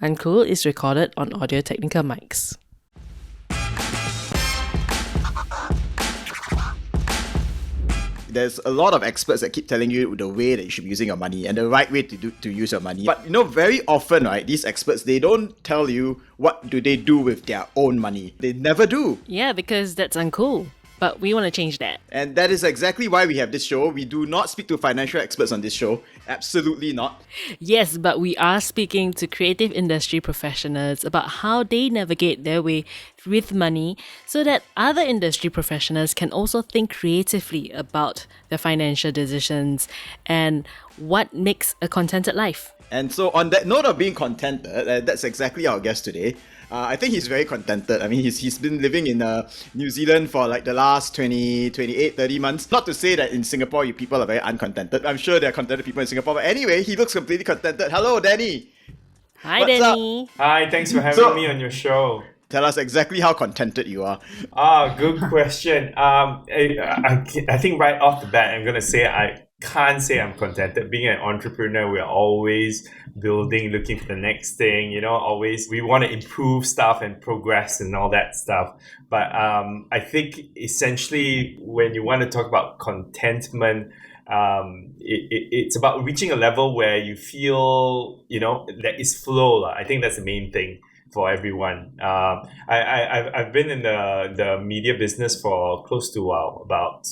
Uncool is recorded on Audio-Technica mics. There's a lot of experts that keep telling you the way that you should be using your money and the right way to use your money. But very often, right, these experts, they don't tell you what do they do with their own money. They never do. Yeah, because that's uncool. But we want to change that. And that is exactly why we have this show. We do not speak to financial experts on this show. Absolutely not. Yes, but we are speaking to creative industry professionals about how they navigate their way with money so that other industry professionals can also think creatively about their financial decisions and what makes a contented life. And so on that note of being contented, that's exactly our guest today. I think he's very contented. I mean, he's been living in New Zealand for like the last 28, 30 months. Not to say that in Singapore, you people are very uncontented. I'm sure there are contented people in Singapore. But anyway, he looks completely contented. Hello, Dany. Hi, What's Dany. up? Hi, thanks for having me on your show. Tell us exactly how contented you are. Good question. I think right off the bat, I'm going to say I can't say I'm contented. Being an entrepreneur, we're always building, looking for the next thing, always we want to improve stuff and progress and all that stuff. But I think essentially when you want to talk about contentment, it's about reaching a level where you feel, there is flow. I think that's the main thing for everyone. I've been in the media business for close to about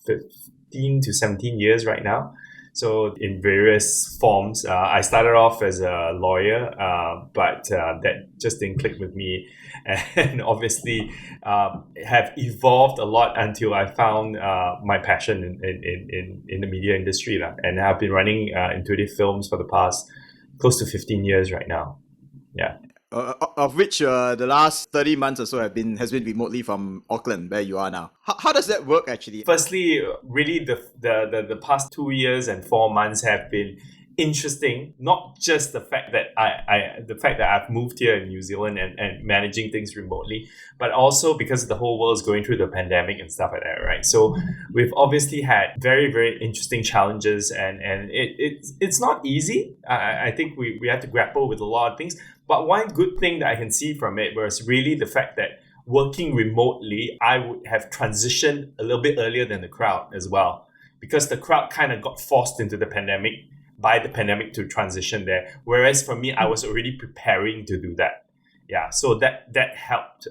15 to 17 years right now. So in various forms, I started off as a lawyer, but that just didn't click with me, and obviously have evolved a lot until I found my passion in the media industry, and I've been running Intuitive Films for the past close to 15 years right now. Yeah. Of which the last 30 months or so has been remotely from Auckland, where you are now. How does that work actually? Firstly, really the past 2 years and 4 months have been interesting. Not just the fact that I've moved here in New Zealand and managing things remotely, but also because the whole world is going through the pandemic and stuff like that, right? So we've obviously had very, very interesting challenges, and it's not easy. I think we have to grapple with a lot of things. But one good thing that I can see from it was really the fact that working remotely, I would have transitioned a little bit earlier than the crowd as well, because the crowd kind of got forced into the pandemic by the pandemic to transition there. Whereas for me, I was already preparing to do that. Yeah, so that helped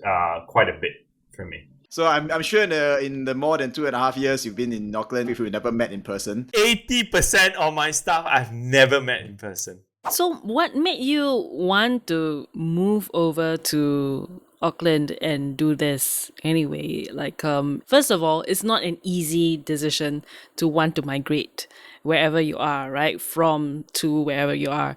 quite a bit for me. So I'm sure in the more than 2.5 years you've been in Auckland, if we've never met in person. 80% of my staff I've never met in person. So what made you want to move over to Auckland and do this anyway? First of all, it's not an easy decision to want to migrate wherever you are, right? From to wherever you are.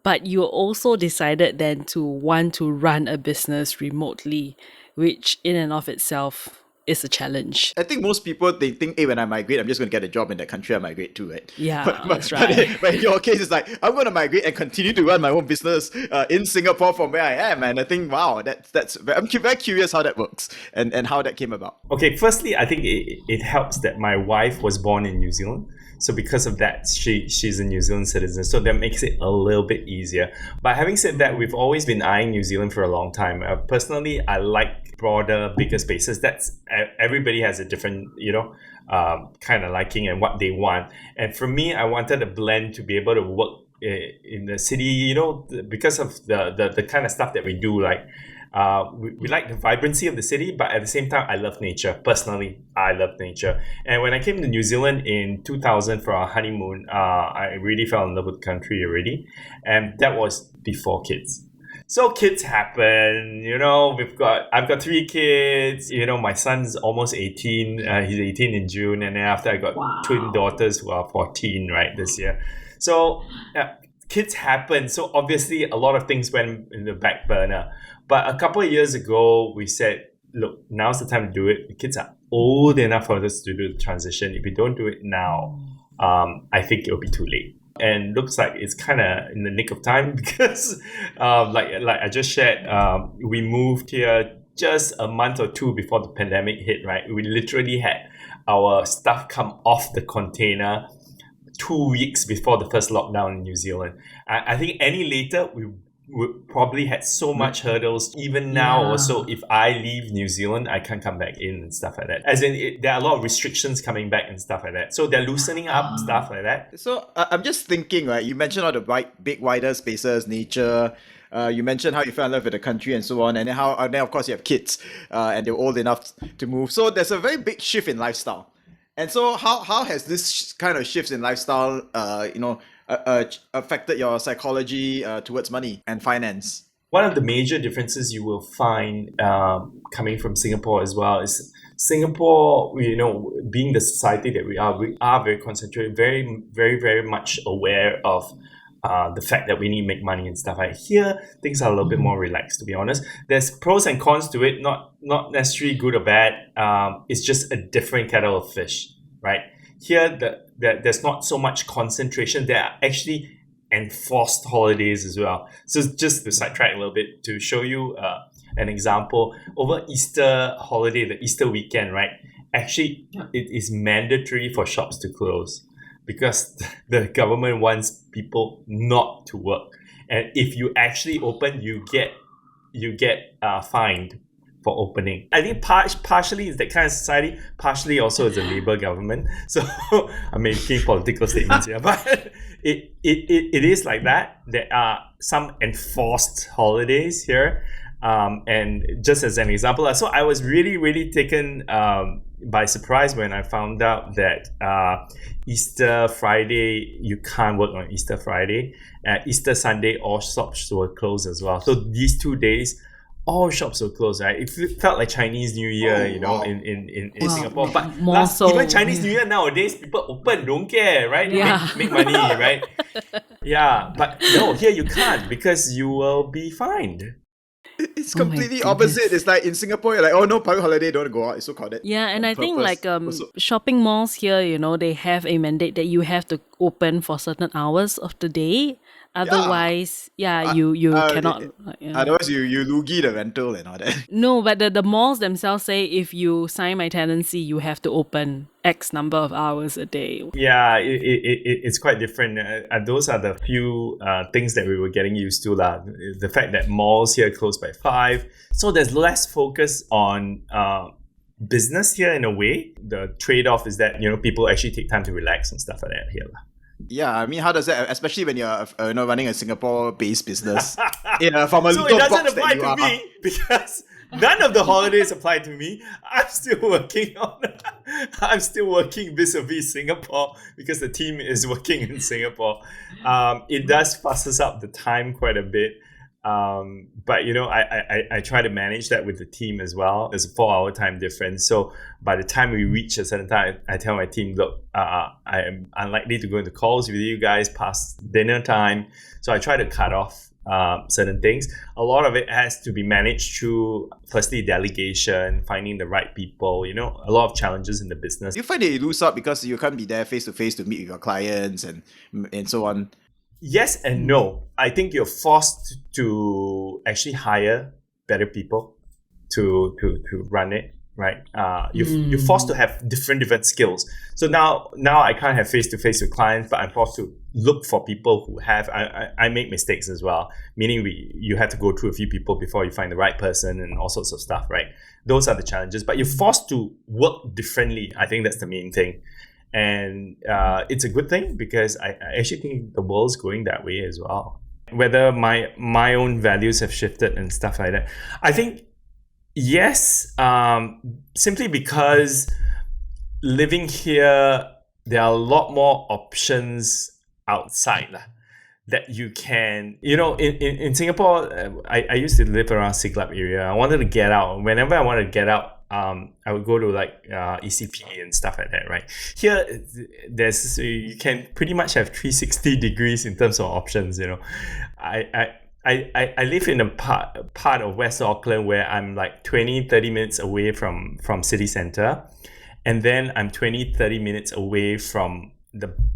But you also decided then to want to run a business remotely, which in and of itself is a challenge. I think most people, they think, hey, when I migrate, I'm just going to get a job in that country I migrate to, right? Yeah, that's right. But in your case, it's like, I'm going to migrate and continue to run my own business in Singapore from where I am. And I think, wow, I'm very curious how that works and how that came about. Okay, firstly, I think it helps that my wife was born in New Zealand. So because of that, she's a New Zealand citizen. So that makes it a little bit easier. But having said that, we've always been eyeing New Zealand for a long time. Personally, I like broader, bigger spaces. Everybody has a different, kind of liking and what they want. And for me, I wanted a blend to be able to work in the city, because of the kind of stuff that we do. Like, we like the vibrancy of the city, but at the same time, I love nature. Personally, I love nature. And when I came to New Zealand in 2000 for our honeymoon, I really fell in love with the country already. And that was before kids. So kids happen, I've got 3 kids, my son's almost 18, he's 18 in June. And then after I got twin daughters who are 14, right, this year. So kids happen. So obviously a lot of things went in the back burner. But a couple of years ago, we said, look, now's the time to do it. The kids are old enough for us to do the transition. If we don't do it now, I think it'll be too late. And looks like it's kind of in the nick of time because, like I just shared, we moved here just a month or two before the pandemic hit, right? We literally had our stuff come off the container 2 weeks before the first lockdown in New Zealand. I think any later, we probably had so much hurdles. Even now, also, if I leave New Zealand, I can't come back in and stuff like that. As in, there are a lot of restrictions coming back and stuff like that. So they're loosening up stuff like that. So I'm just thinking, right? You mentioned all the big, wider spaces, nature. You mentioned how you fell in love with the country and so on, and then of course you have kids, and they're old enough to move. So there's a very big shift in lifestyle. And so how has this kind of shifts in lifestyle, affected your psychology towards money and finance? One of the major differences you will find coming from Singapore as well is Singapore, being the society that we are very concentrated, very, very, very much aware of the fact that we need to make money and stuff. Like here, things are a little bit more relaxed, to be honest. There's pros and cons to it, not necessarily good or bad. It's just a different kettle of fish, right? Here, there's not so much concentration. There are actually enforced holidays as well. So just to sidetrack a little bit, to show you an example, over Easter holiday, the Easter weekend, right? Actually, it is mandatory for shops to close because the government wants people not to work. And if you actually open, you get fined for opening. I think partially is that kind of society, partially also is a Labour government. So I'm making political statements here, but it is like that. There are some enforced holidays here. And just as an example, so I was really, really taken by surprise when I found out that Easter Friday, you can't work on Easter Friday. Easter Sunday, all shops were closed as well. So these 2 days, all shops were closed, right? It felt like Chinese New Year, in Singapore. But even Chinese New Year nowadays, people open, don't care, right? Yeah. Make money, right? Yeah, but no, here you can't because you will be fined. It's completely opposite. It's like in Singapore, you're like, oh no, public holiday, don't go out. It's so crowded. Yeah, and I think Purpose. shopping malls here, they have a mandate that you have to open for certain hours of the day. Otherwise, you cannot. Otherwise, you loogie the rental and all that. No, but the malls themselves say if you sign my tenancy, you have to open X number of hours a day. Yeah, it's quite different. Those are the few things that we were getting used to. The fact that malls here close by 5. So there's less focus on business here in a way. The trade-off is that, people actually take time to relax and stuff like that here. Yeah, I mean, how does that, especially when you're running a Singapore-based business, from a So little it doesn't box apply that you to are. me because none of the holidays apply to me. I'm still working vis-a-vis Singapore because the team is working in Singapore. It does fusses up the time quite a bit. But I try to manage that with the team as well. There's a 4-hour time difference. So by the time we reach a certain time, I tell my team, look, I am unlikely to go into calls with you guys past dinner time. So I try to cut off certain things. A lot of it has to be managed through, firstly, delegation, finding the right people, a lot of challenges in the business. You find that you lose out because you can't be there face to face to meet with your clients and so on. Yes and no. I think you're forced to actually hire better people to run it, right? You're forced to have different skills. So now I can't have face-to-face with clients, but I'm forced to look for people who have. I make mistakes as well, meaning you have to go through a few people before you find the right person and all sorts of stuff, right? Those are the challenges. But you're forced to work differently. I think that's the main thing. And it's a good thing because I actually think the world's going that way as well. Whether my own values have shifted and stuff like that, I think yes, simply because living here, there are a lot more options outside that you can, in Singapore, I used to live around Siglap area. I wanted to get out. Whenever I wanted to get out, I would go to ECP and stuff like that, right? Here, you can pretty much have 360 degrees in terms of options. I live in a part of West Auckland where I'm 20-30 minutes away from city centre, and then I'm 20-30 minutes away from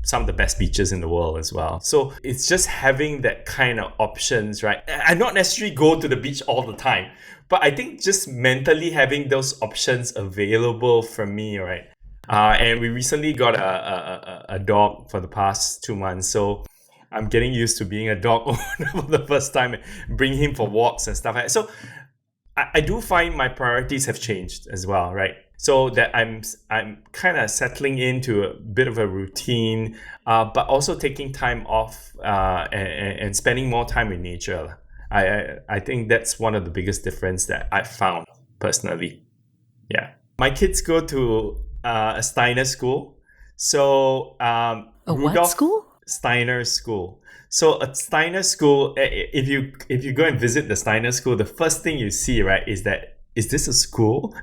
some of the best beaches in the world as well. So it's just having that kind of options, right? I not necessarily go to the beach all the time, but I think just mentally having those options available for me, right? And we recently got a dog for the past 2 months. So I'm getting used to being a dog owner for the first time, bring him for walks and stuff like that. So I do find my priorities have changed as well, right? So that I'm kind of settling into a bit of a routine, but also taking time off and spending more time in nature. I think that's one of the biggest difference that I've found personally. Yeah, my kids go to a Steiner School, so A what Rudolph school? Steiner School. So a Steiner School, if you go and visit the Steiner School, the first thing you see, right, is this a school?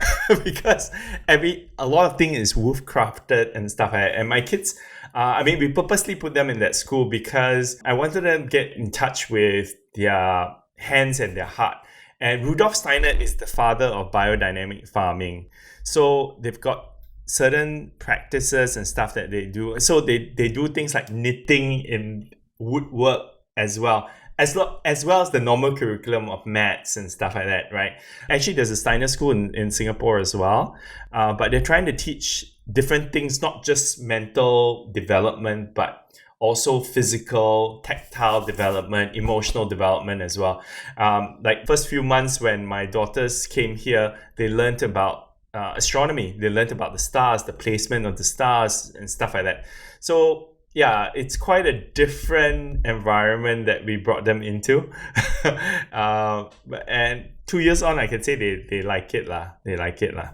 Because a lot of things is wolf crafted and stuff. And my kids, we purposely put them in that school because I wanted them to get in touch with their hands and their heart. And Rudolf Steiner is the father of biodynamic farming. So they've got certain practices and stuff that they do. So they do things like knitting in woodwork as well. As well as the normal curriculum of maths and stuff like that, right? Actually, there's a Steiner School in Singapore as well. But they're trying to teach different things, not just mental development, but also physical, tactile development, emotional development as well. Like first few months when my daughters came here, they learned about astronomy. They learned about the stars, the placement of the stars and stuff like that. So yeah, it's quite a different environment that we brought them into. And 2 years on, I can say they like it lah. They like it lah.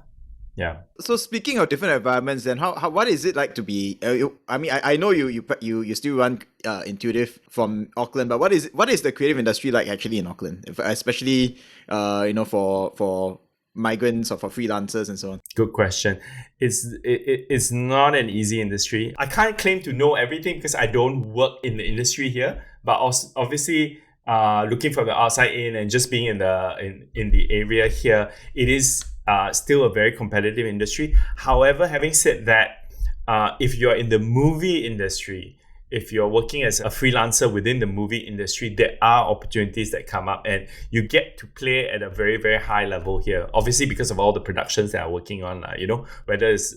Yeah. So speaking of different environments, then how what is it like to be? I know you still run Intuitive from Auckland, but what is the creative industry like actually in Auckland, especially for migrants or for freelancers and so on? Good question. It's not an easy industry. I can't claim to know everything because I don't work in the industry here, but also obviously looking from the outside in and just being in the area here, it is still a very competitive industry. However, having said that, if you're in the movie industry, if you're working as a freelancer within the movie industry, there are opportunities that come up and you get to play at a very, very high level here. Obviously, because of all the productions that are working on, whether it's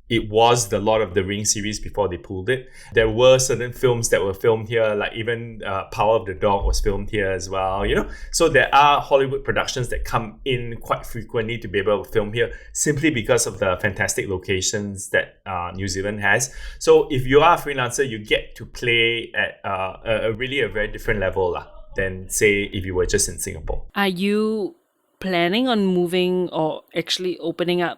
it was the Lord of the Rings series before they pulled it. There were certain films that were filmed here, like even Power of the Dog was filmed here as well, So there are Hollywood productions that come in quite frequently to be able to film here simply because of the fantastic locations that New Zealand has. So if you are a freelancer, you get to play at a very different level than, say, if you were just in Singapore. Are you planning on moving or actually opening up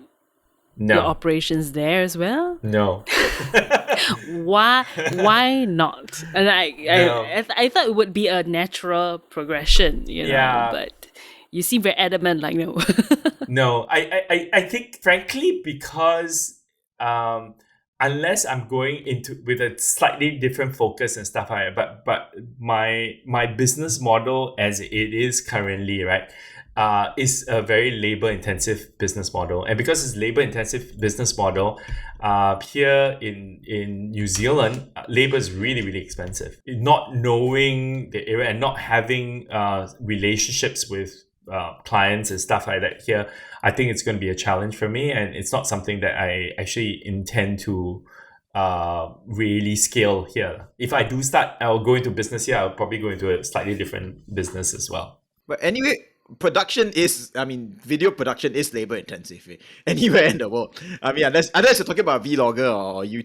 No. your operations there as well? No. Why not? And I thought it would be a natural progression, Yeah. but you seem very adamant, like no. No, I think frankly because unless I'm going into with a slightly different focus and stuff like that, but my business model as it is currently, right, is a very labor-intensive business model. And because it's labor-intensive business model, here in New Zealand, labor is really, really expensive. Not knowing the area and not having relationships with clients and stuff like that here, I think it's going to be a challenge for me. And it's not something that I actually intend to really scale here. If I do start, I'll go into business here. I'll probably go into a slightly different business as well. But anyway, video production is labor intensive anywhere in the world. Unless you're talking about vlogger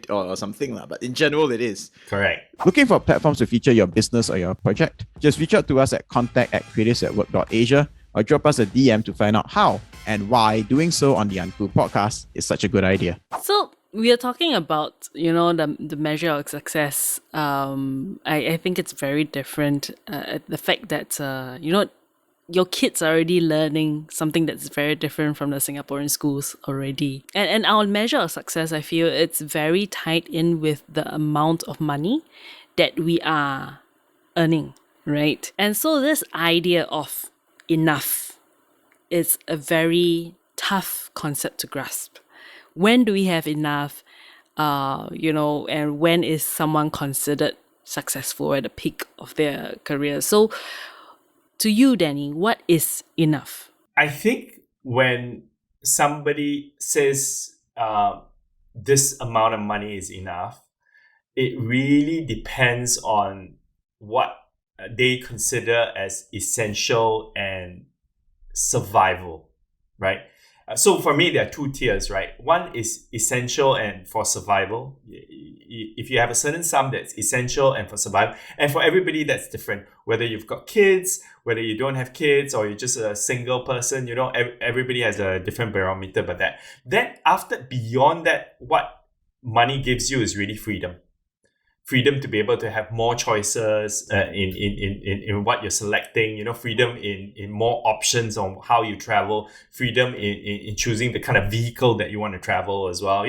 or something, but in general it is. Correct. Looking for platforms to feature your business or your project? Just reach out to us at contact@creatives@work.asia or drop us a DM to find out how and why doing so on the Uncool podcast is such a good idea. So we are talking about, the measure of success. I think it's very different. The fact that, your kids are already learning something that's very different from the Singaporean schools already. And our measure of success, I feel it's very tied in with the amount of money that we are earning, right? And so this idea of enough is a very tough concept to grasp. When do we have enough? And when is someone considered successful at the peak of their career? So to you, Dany, what is enough? I think when somebody says this amount of money is enough, it really depends on what they consider as essential and survival, right? So for me, there are two tiers, right? One is essential and for survival. If you have a certain sum that's essential and for survival, and for everybody that's different. Whether you've got kids, whether you don't have kids, or you're just a single person, everybody has a different barometer. But then after beyond that, what money gives you is really freedom. Freedom to be able to have more choices in what you're selecting, freedom in more options on how you travel, freedom in choosing the kind of vehicle that you want to travel as well.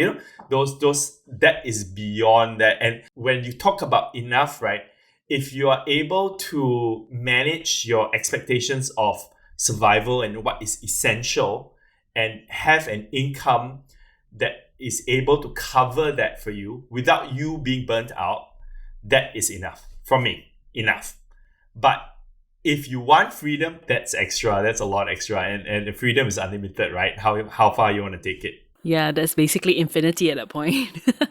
Those that is beyond that. And when you talk about enough, right, if you are able to manage your expectations of survival and what is essential and have an income that is able to cover that for you without you being burnt out, that is enough. For me, enough. But if you want freedom, that's extra. That's a lot extra. And the freedom is unlimited, right? How far you want to take it. Yeah, that's basically infinity at that point.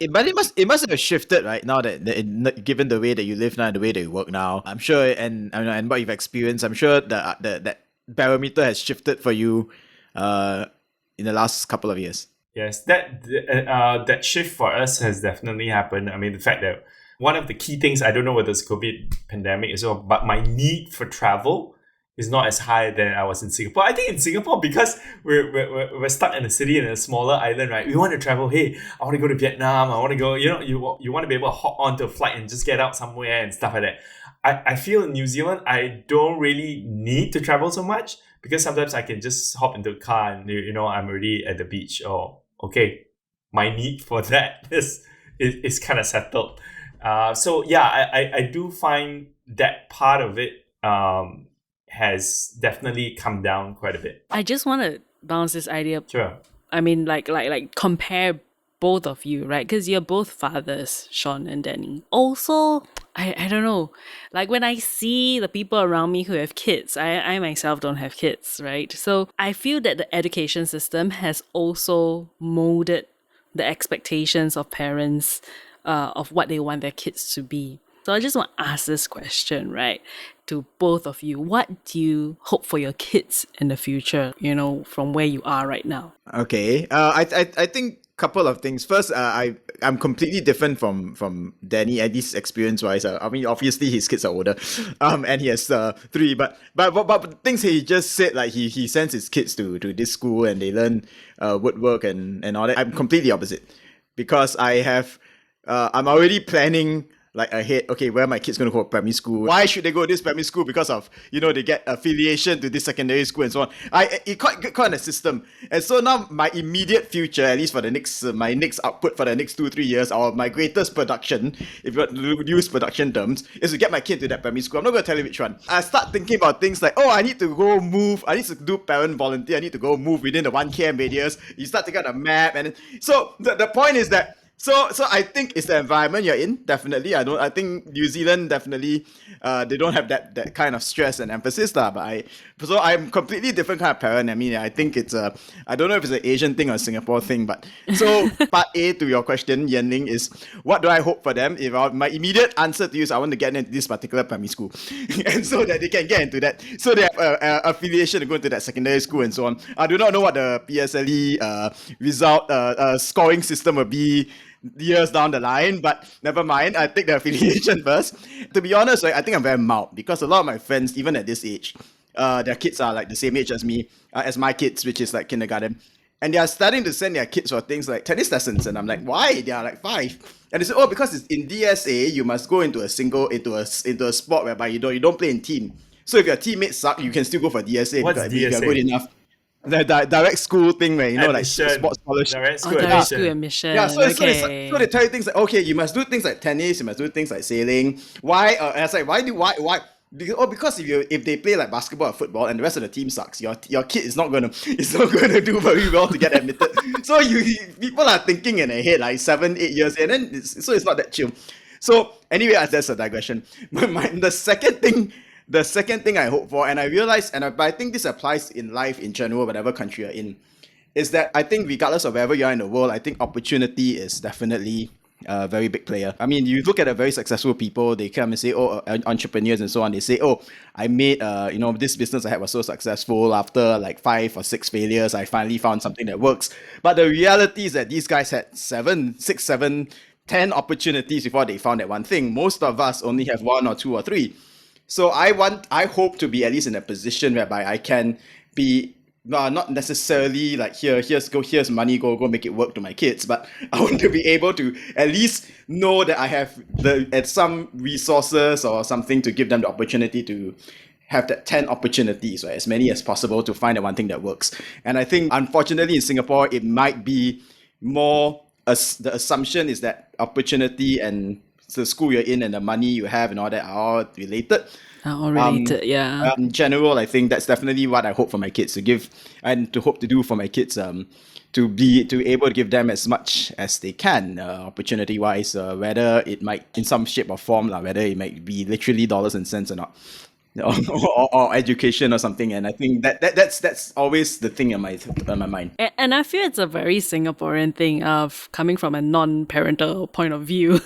But it must have shifted, right? Now given the way that you live now and the way that you work now, I'm sure, and what you've experienced, I'm sure that barometer has shifted for you, in the last couple of years. Yes, that shift for us has definitely happened. I mean, the fact that one of the key things, I don't know whether it's COVID pandemic as well, but my need for travel is not as high than I was in Singapore. I think in Singapore, because we're stuck in a city in a smaller island, right? We want to travel. Hey, I want to go to Vietnam. I want to go. You want to be able to hop onto a flight and just get out somewhere and stuff like that. I feel in New Zealand, I don't really need to travel so much because sometimes I can just hop into a car and I'm already at the beach. Oh, okay, my need for that is kind of settled. So yeah, I do find that part of it has definitely come down quite a bit. I just want to bounce this idea. Sure. I mean, like compare both of you, right? Because you're both fathers, Sean and Dany. Also, I don't know. Like when I see the people around me who have kids, I myself don't have kids, right? So I feel that the education system has also molded the expectations of parents of what they want their kids to be. So I just want to ask this question, right, to both of you. What do you hope for your kids in the future, from where you are right now? Okay. I think a couple of things. First, I'm completely different from Dany, at least experience-wise. I mean, obviously his kids are older, and he has 3. But things he just said, like he sends his kids to this school and they learn woodwork and all that. I'm completely opposite, because I'm already planning like ahead, okay, where my kids going to go to primary school. Why should they go to this primary school? Because of, they get affiliation to this secondary school and so on. It quite a system. And so now my immediate future, at least for my next output for the next 2-3 years, or my greatest production, if you want to use production terms, is to get my kid to that primary school. I'm not going to tell you which one. I start thinking about things like, I need to go move. I need to do parent volunteer. I need to go move within the 1 km radius. You start to get a map. And so the point is that, So I think it's the environment you're in, definitely. I think New Zealand definitely they don't have that kind of stress and emphasis lah. But I'm completely different kind of parent. I mean, I think it's I don't know if it's an Asian thing or a Singapore thing, but so part A to your question, Yenling, is what do I hope for them? My immediate answer to you is I want to get into this particular primary school, and so that they can get into that, so they have affiliation to go into that secondary school and so on. I do not know what the PSLE result scoring system will be years down the line, but never mind. I take the affiliation first. To be honest, I think I'm very mild, because a lot of my friends, even at this age, their kids are like the same age as me, as my kids, which is like kindergarten, and they are starting to send their kids for things like tennis lessons, and I'm like, why? They are like 5, and they say, because it's in DSA, you must go into a sport whereby you don't play in team. So if your teammates suck, you can still go for DSA. What's because DSA? if you're good enough. The direct school thing where, Admission. like sports scholarship. Direct school Direct admission. school admission. Yeah, so Okay. they tell you things like, okay, you must do things like tennis, you must do things like sailing. Why? And I was like, why? Because if they play like basketball or football and the rest of the team sucks, your kid is not gonna do very well to get admitted. So people are thinking in their head like 7-8 years, and then it's not that chill. So anyway, that's a digression. The second thing I hope for, and I realize, but I think this applies in life in general, whatever country you're in, is that I think regardless of wherever you are in the world, I think opportunity is definitely a very big player. I mean, you look at the very successful people, they come and say, entrepreneurs and so on. They say, I made, this business I had was so successful. After like 5 or 6 failures, I finally found something that works. But the reality is that these guys had 7, 6, 7, 10 opportunities before they found that one thing. Most of us only have 1 or 2 or 3. So I hope to be at least in a position whereby I can be not necessarily like here's money, go make it work to my kids, but I want to be able to at least know that I have some resources or something to give them the opportunity to have that 10 opportunities, right? As many as possible to find the one thing that works. And I think unfortunately in Singapore it might be more the assumption is that opportunity and the school you're in and the money you have and all that are all related. All related, yeah. In general, I think that's definitely what I hope for my kids to give and to hope to do for my kids. To be able to give them as much as they can, opportunity wise, whether it might in some shape or form, whether it might be literally dollars and cents or not. Or education or something, and I think that's always the thing on my mind. And I feel it's a very Singaporean thing of coming from a non-parental point of view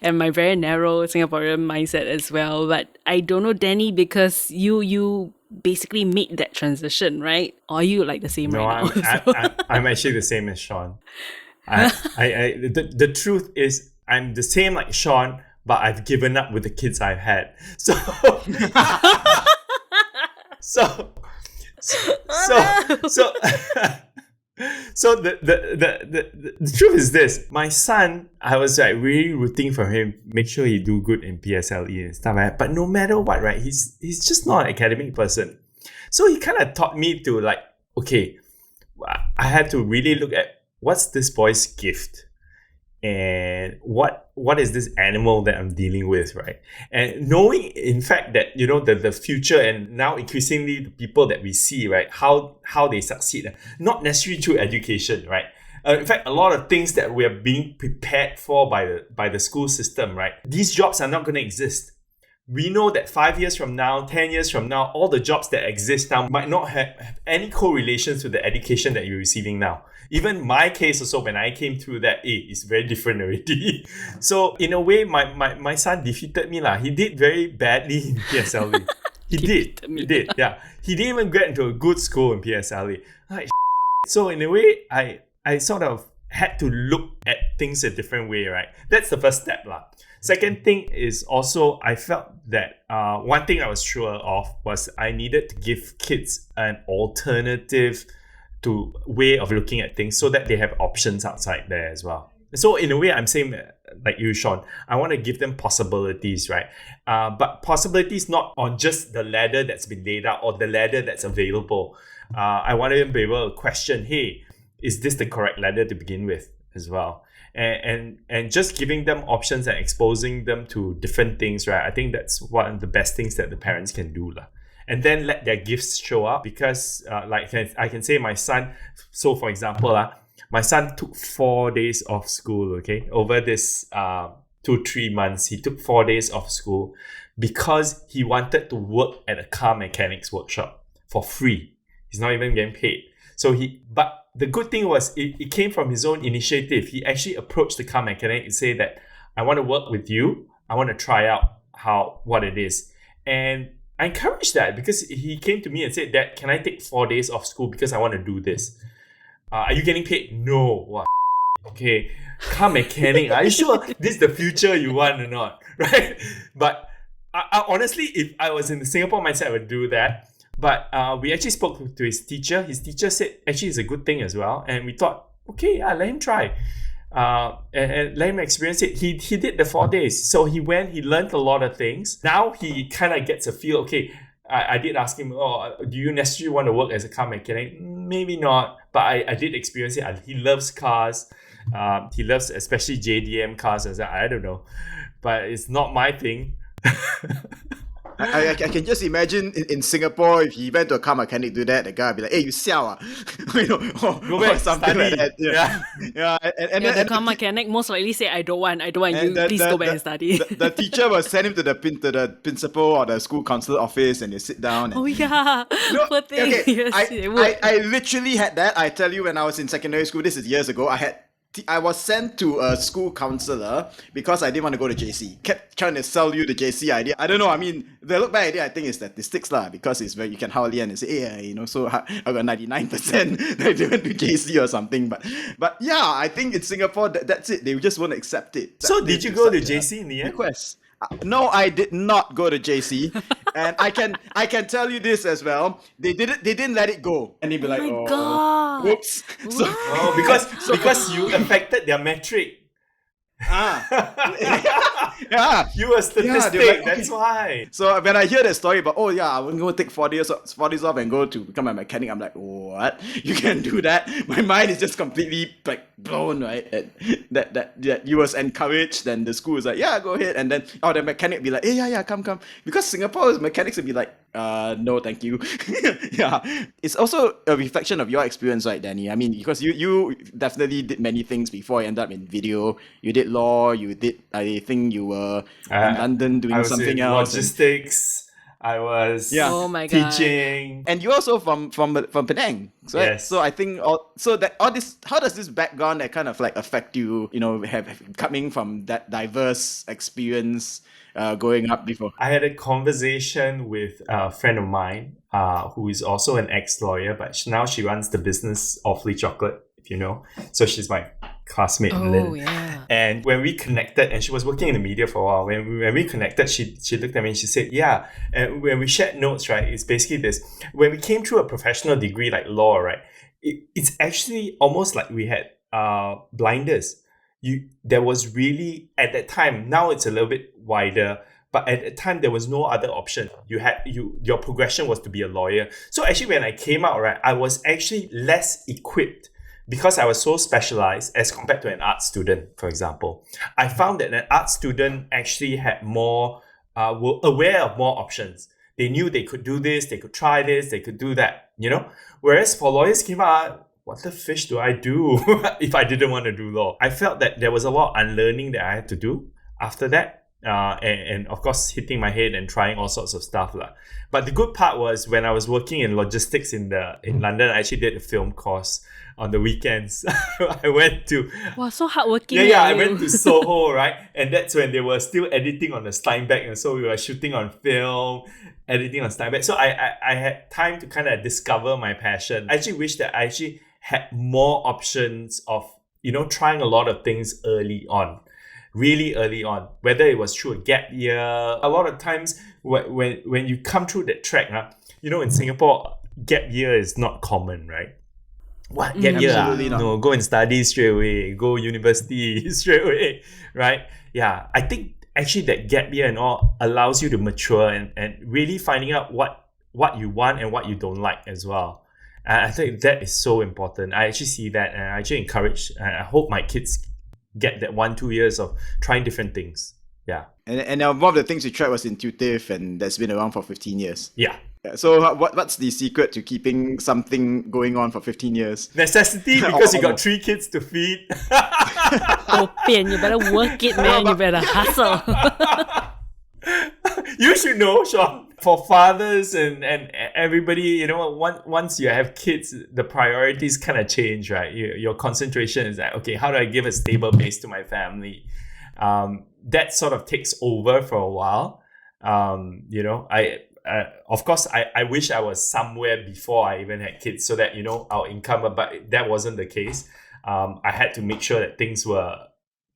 and my very narrow Singaporean mindset as well. But I don't know, Dany, because you basically made that transition, right? Or are you like the same right now? I'm actually the same as Sean. The truth is I'm the same like Sean, but I've given up with the kids I've had. So the truth is this. My son, I was like really rooting for him, make sure he do good in PSLE and stuff like that. But no matter what, right, he's just not an academic person. So he kind of taught me to like, okay, I had to really look at what's this boy's gift and what is this animal that I'm dealing with, right? And knowing, in fact, that the future and now increasingly the people that we see, right, how they succeed, not necessarily through education, right? In fact, a lot of things that we are being prepared for by the school system, right? These jobs are not going to exist. We know that 5 years from now, 10 years from now, all the jobs that exist now might not have any correlations to the education that you're receiving now. Even my case also, when I came through that, it's very different already. So in a way, my son defeated me. He did very badly in PSLE. He did. Yeah. He didn't even get into a good school in PSLE. So in a way, I sort of had to look at things a different way, right? That's the first step. Second thing is also, I felt that one thing I was sure of was I needed to give kids an alternative to way of looking at things so that they have options outside there as well. So in a way, I'm saying like you, Sean, I want to give them possibilities, right? But possibilities not on just the ladder that's been laid out or the ladder that's available. I want them to be able to question, hey, is this the correct ladder to begin with as well? And just giving them options and exposing them to different things, right? I think that's one of the best things that the parents can do. And then let their gifts show up, because I can say my son, so for example, my son took 4 days off school, okay? Over this 2-3 months, he took 4 days off school because he wanted to work at a car mechanics workshop for free. He's not even getting paid. But the good thing was it came from his own initiative. He actually approached the car mechanic and said that I want to work with you. I want to try out what it is. And I encouraged that because he came to me and said, Dad, can I take 4 days off school because I want to do this? Are you getting paid? No. What? Okay. Car mechanic. Are you sure this is the future you want or not? Right? But I honestly, if I was in the Singapore mindset, I would do that. But we actually spoke to his teacher. His teacher said, actually, it's a good thing as well. And we thought, okay, let him try. And let him experience it. He did the 4 days. So he went, he learned a lot of things. Now he kind of gets a feel, okay, I did ask him, do you necessarily want to work as a car mechanic? Maybe not, but I did experience it. He loves cars. He loves especially JDM cars. I don't know, but it's not my thing. I can just imagine in Singapore, if he went to a car mechanic do that, the guy would be like, hey, you siao Go back, something study. like that. Yeah. And the car mechanic most likely say, I don't want you, please go back and study. The teacher will send him to the principal or the school council office and they sit down. And, poor thing. Okay, Yes, I literally had that. I tell you, when I was in secondary school, this is years ago, I had I was sent to a school counselor because I didn't want to go to JC. Kept trying to sell you the JC idea. I don't know. I mean, the look back idea, I think, is statistics lah, because it's where you can hardly and say, yeah, so I got 99% that they went to JC or something. But yeah, I think in Singapore, that's it. They just won't accept it. So did you go to JC in the end? Request. No, I did not go to JC, and I can tell you this as well. They didn't let it go, and they'd be like, my "Oh, God. whoops." So, Oh, because you affected their metric. yeah. You were statistic, they're like, that's why. So when I hear that story about, oh yeah, I'm going to take 4 days off and go to become a mechanic, I'm like, what? You can do that? My mind is just completely like blown, right? That you was encouraged, then the school was like, yeah, go ahead. And then the mechanic be like, hey, yeah, come. Because Singapore's mechanics would be like, no, thank you. Yeah. It's also a reflection of your experience, right, Dany? I mean, because you definitely did many things before you ended up in video. You did law, I think you were in London doing something else. Logistics. I was Oh my God. teaching. And you're also from Penang, right? Yes. So I think all this, how does this background that kind of like affect you? Have coming from that diverse experience, growing up before. I had a conversation with a friend of mine who is also an ex-lawyer, but now she runs the business Awfully Chocolate, if you know. So she's my classmate, Lynn. Oh, yeah. And when we connected, and she was working in the media for a while, when we connected, she looked at me and she said, yeah, and when we shared notes, right, it's basically this. When we came through a professional degree like law, right, it's actually almost like we had blinders. There was really, at that time, now it's a little bit wider, but at that time there was no other option. Your progression was to be a lawyer. So actually when I came out, right, I was actually less equipped because I was so specialized as compared to an art student, for example. I found that an art student actually had more, were aware of more options. They knew they could do this, they could try this, they could do that, Whereas for lawyers came out, what the fish do I do if I didn't want to do law? I felt that there was a lot of unlearning that I had to do after that. And of course, hitting my head and trying all sorts of stuff. But the good part was when I was working in logistics in London, I actually did a film course on the weekends. I went to... Wow, so hardworking. I went to Soho, right? And that's when they were still editing on the Steinbeck. And so we were shooting on film, editing on Steinbeck. So I had time to kind of discover my passion. I actually wish that I actually had more options of, trying a lot of things early on. Really early on, whether it was through a gap year. A lot of times when you come through that track, in Singapore, gap year is not common, right? What gap year? Absolutely not. No, go and study straight away, go university straight away, right? Yeah, I think actually that gap year and all allows you to mature and really finding out what you want and what you don't like as well. I think that is so important. I actually see that, and I actually encourage, I hope my kids get that 1-2 years of trying different things. Yeah. And one of the things you tried was intuitive, and that's been around for 15 years. Yeah. So what's the secret to keeping something going on for 15 years? Necessity, because you got 3 kids to feed. Oh, Pian, you better work it, man. You better hustle. You should know, Sean. For fathers and everybody, once you have kids, the priorities kind of change, right? Your concentration is like, okay, how do I give a stable base to my family? That sort of takes over for a while. Of course, I wish I was somewhere before I even had kids so that, our income, but that wasn't the case. I had to make sure that things were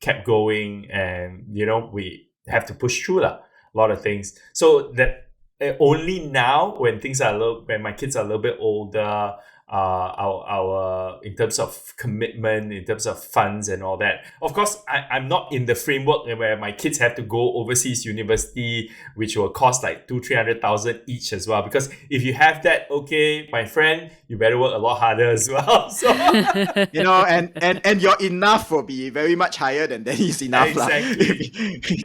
kept going and, we have to push through a lot of things. So that only now when when my kids are a little bit older, our in terms of commitment, in terms of funds and all that. Of course, I'm not in the framework where my kids have to go overseas university, which will cost like 200,000-300,000 each as well. Because if you have that, okay, my friend, you better work a lot harder as well. So and your enough will be very much higher than Dany's enough. Exactly.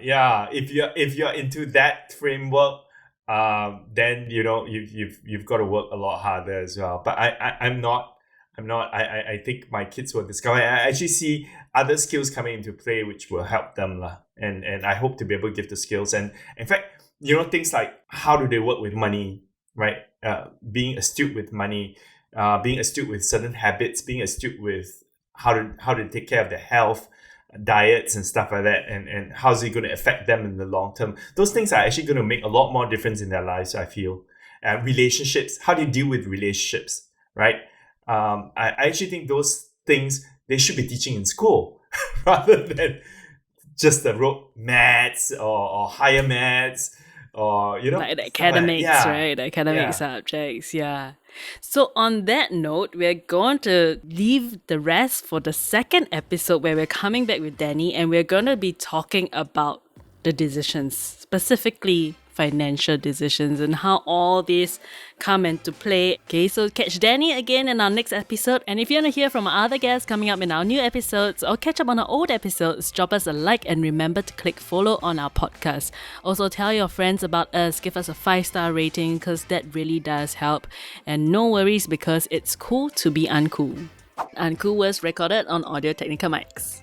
Yeah, if you're into that framework, then you've got to work a lot harder as well. But I'm not. I think my kids will discover. I actually see other skills coming into play which will help them and I hope to be able to give the skills. And in fact, things like how do they work with money, right? Being astute with money, being astute with certain habits, being astute with how to take care of their health, diets and stuff like that, and how's it going to affect them in the long term. Those things are actually going to make a lot more difference in their lives, I feel. Relationships, how do you deal with relationships, right? I actually think those things they should be teaching in school rather than just the rote maths or higher maths or like the academics, yeah, right? The academic yeah. subjects, yeah. So on that note, we're going to leave the rest for the second episode where we're coming back with Dany and we're going to be talking about the decisions, specifically financial decisions and how all these come into play. Okay, so catch Dany again in our next episode. And if you want to hear from our other guests coming up in our new episodes or catch up on our old episodes, drop us a like and remember to click follow on our podcast. Also, tell your friends about us, give us a 5-star rating because that really does help. And no worries because it's cool to be uncool. Uncool was recorded on Audio Technica mics.